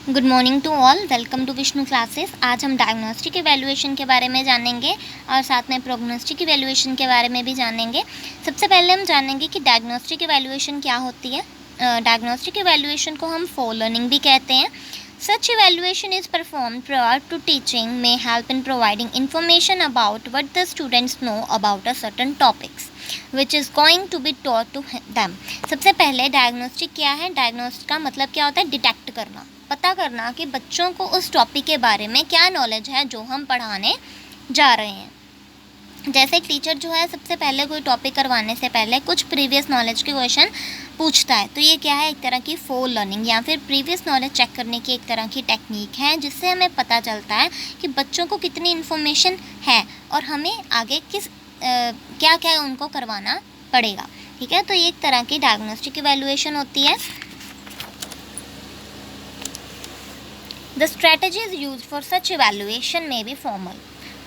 Good morning to all, welcome to Vishnu classes. आज हम diagnostic evaluation के बारे में जानेंगे और साथ में प्रोग्नोस्टिक इवैल्यूएशन के बारे में भी जानेंगे। सबसे पहले हम जानेंगे कि डायग्नोस्टिक इवैल्यूएशन क्या होती है। डायग्नोस्टिक इवैल्यूएशन को हम फॉर लर्निंग भी कहते हैं। Such evaluation is performed prior to teaching, may help in providing information about what the students know about a certain topics which is going to be taught to them। सबसे पहले diagnostic क्या है? Diagnostic का मतलब क्या होता है? Detect करना, पता करना कि बच्चों को उस टॉपिक के बारे में क्या नॉलेज है जो हम पढ़ाने जा रहे हैं। जैसे एक टीचर जो है सबसे पहले कोई टॉपिक करवाने से पहले कुछ प्रीवियस नॉलेज के क्वेश्चन पूछता है, तो ये क्या है? एक तरह की फॉर लर्निंग या फिर प्रीवियस नॉलेज चेक करने की एक तरह की टेक्निक है, जिससे हमें पता चलता है कि बच्चों को कितनी इन्फॉर्मेशन है और हमें आगे क्या क्या उनको करवाना पड़ेगा। ठीक है, तो ये एक तरह की डायग्नोस्टिक इवैल्यूएशन होती है। The strategies use for such evaluation में बी फॉर्मल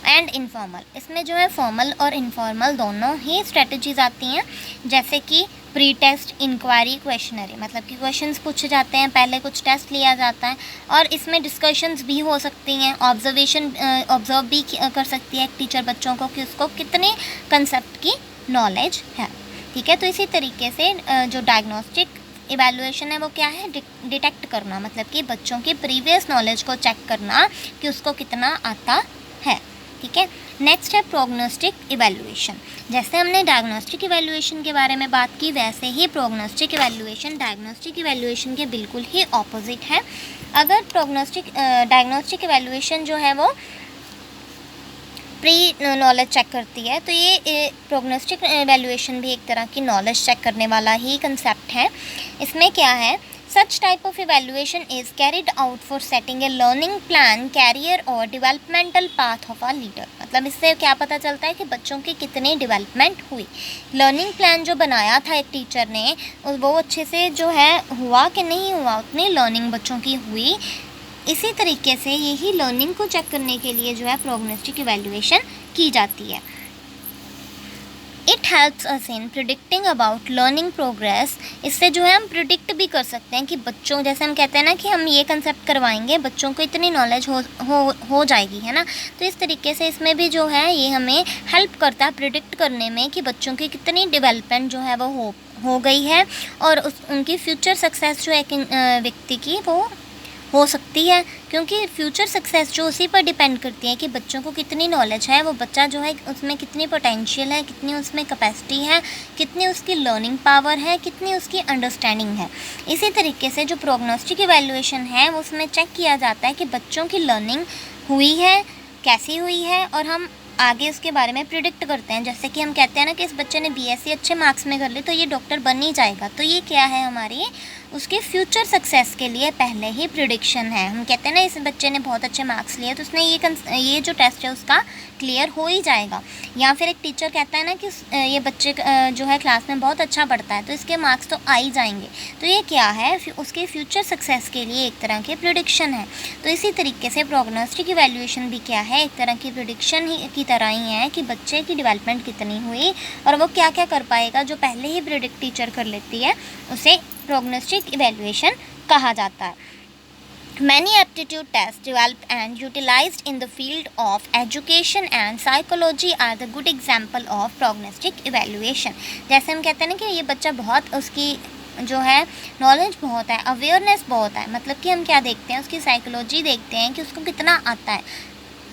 एंड इनफॉर्मल। इसमें जो है फॉर्मल और इनफॉर्मल दोनों ही स्ट्रेटजीज आती हैं, जैसे कि प्री टेस्ट, इंक्वायरी, क्वेश्चनरी। मतलब कि क्वेश्चंस पूछे जाते हैं, पहले कुछ टेस्ट लिया जाता है और इसमें डिस्कशंस भी हो सकती हैं, ऑब्जर्व भी कर सकती है एक टीचर बच्चों को कि उसको कितने कंसेप्ट की नॉलेज है। ठीक है, तो इसी तरीके से जो डायग्नोस्टिक इवैल्यूएशन है वो क्या है? डिटेक्ट करना, मतलब कि बच्चों की प्रीवियस नॉलेज को चेक करना कि उसको कितना आता है। ठीक है, नेक्स्ट है प्रोग्नोस्टिक इवैल्यूएशन। जैसे हमने डायग्नोस्टिक इवैल्यूएशन के बारे में बात की, वैसे ही प्रोग्नोस्टिक इवैल्यूएशन डायग्नोस्टिक इवैल्यूएशन के बिल्कुल ही ऑपोजिट है। अगर डायग्नोस्टिक इवैल्यूएशन जो है वो प्री नॉलेज चेक करती है, तो ये प्रोग्नोस्टिक इवैल्यूएशन भी एक तरह की नॉलेज चेक करने वाला ही कंसेप्ट है। इसमें क्या है? Such type of evaluation is carried out for setting a learning plan, career or developmental path of a leader। मतलब इससे क्या पता चलता है कि बच्चों की कितनी डेवलपमेंट हुई। लर्निंग प्लान जो बनाया था एक टीचर ने, वो अच्छे से जो है हुआ कि नहीं हुआ, उतनी लर्निंग बच्चों की हुई। इसी तरीके से यही लर्निंग को चेक करने के लिए जो है प्रोग्नोस्टिक इवैल्यूएशन की जाती है। It helps us in predicting about learning progress. इससे जो है हम प्रिडिक्ट भी कर सकते हैं कि बच्चों, जैसे हम कहते हैं ना कि हम ये कंसेप्ट करवाएंगे, बच्चों को इतनी नॉलेज हो जाएगी, है ना। तो इस तरीके से इसमें भी जो है ये हमें हेल्प करता है प्रिडिक्ट करने में कि बच्चों की कितनी डेवलपमेंट जो है वो हो गई है और उनकी फ्यूचर सक्सेस जो एक व्यक्ति की वो हो सकती है, क्योंकि फ्यूचर सक्सेस जो उसी पर डिपेंड करती है कि बच्चों को कितनी नॉलेज है, वो बच्चा जो है उसमें कितनी पोटेंशियल है, कितनी उसमें कैपेसिटी है, कितनी उसकी लर्निंग पावर है, कितनी उसकी अंडरस्टैंडिंग है। इसी तरीके से जो प्रोग्नोस्टिक इवैल्यूएशन है वो उसमें चेक किया जाता है कि बच्चों की लर्निंग हुई है, कैसी हुई है, और हम आगे उसके बारे में प्रिडिक्ट करते हैं। जैसे कि हम कहते हैं ना कि इस बच्चे ने बीएससी अच्छे मार्क्स में कर ली तो ये डॉक्टर बन ही जाएगा, तो ये क्या है? हमारी उसके फ्यूचर सक्सेस के लिए पहले ही प्रिडिक्शन है। हम कहते हैं ना इस बच्चे ने बहुत अच्छे मार्क्स लिए तो उसने ये जो टेस्ट है उसका क्लियर हो ही जाएगा। या फिर एक टीचर कहता है ना कि ये बच्चे जो है क्लास में बहुत अच्छा पढ़ता है तो इसके मार्क्स तो आ ही जाएंगे, तो ये क्या है? उसके फ्यूचर सक्सेस के लिए एक तरह की प्रिडिक्शन है। तो इसी तरीके से प्रोग्नोस्टिक इवैल्यूएशन भी क्या है? एक तरह की प्रिडिक्शन ही की तरह ही है कि बच्चे की डेवलपमेंट कितनी हुई और वो क्या क्या कर पाएगा। जो पहले ही प्रिडिक्ट टीचर कर लेती है उसे प्रोग्नोस्टिक इवैल्यूएशन कहा जाता है। Many aptitude tests developed and utilized in the field of education and psychology are the good example of prognostic evaluation। जैसे हम कहते हैं ना कि ये बच्चा बहुत, उसकी जो है नॉलेज बहुत है, अवेयरनेस बहुत है, मतलब कि हम क्या देखते हैं? उसकी साइकोलॉजी देखते हैं कि उसको कितना आता है।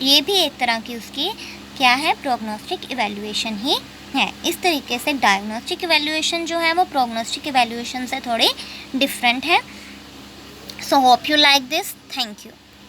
ये भी एक तरह की उसकी क्या है? प्रोग्नोस्टिक इवैल्यूएशन ही है। इस तरीके से डायग्नोस्टिक इवैल्यूएशन जो है वो प्रोग्नोस्टिक इवैल्यूएशन से थोड़ी डिफरेंट है। So hope you like this. Thank you.